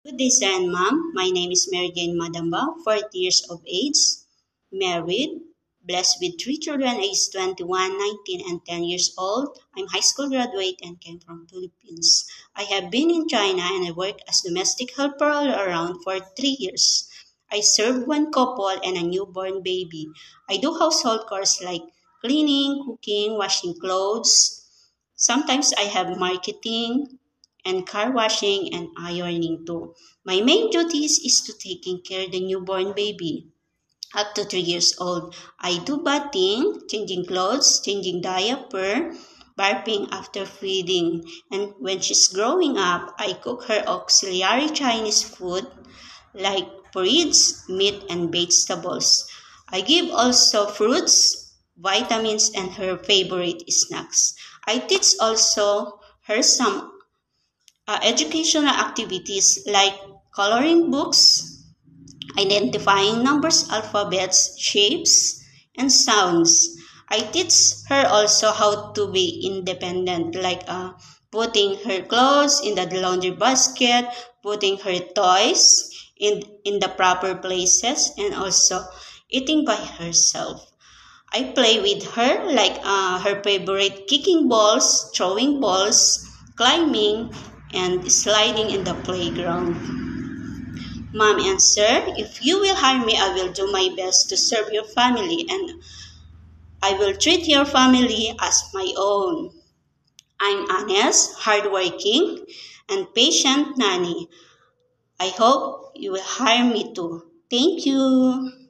Good day, sir and ma'am. My name is Mary Jane Madamba, 40 years of age, married, blessed with three children aged 21, 19, and 10 years old. I'm high school graduate and came from Philippines. I have been in China and I work as domestic helper all around for 3 years. I serve one couple and a newborn baby. I do household chores like cleaning, cooking, washing clothes. Sometimes I have marketing and car washing and ironing too. My main duties is to taking care of the newborn baby up to 3 years old. I do bathing, changing clothes, changing diaper, burping after feeding. And when she's growing up, I cook her auxiliary Chinese food like porridge, meat, and vegetables. I give also fruits, vitamins, and her favorite snacks. I teach also her some educational activities like coloring books, identifying numbers, alphabets, shapes, and sounds. I teach her also how to be independent, like putting her clothes in the laundry basket, putting her toys in the proper places, and also eating by herself. I play with her like her favorite kicking balls, throwing balls, climbing, and sliding in the playground. Mom and sir, if you will hire me, I will do my best to serve your family and I will treat your family as my own. I'm honest, hardworking, and patient nanny. I hope you will hire me too. Thank you.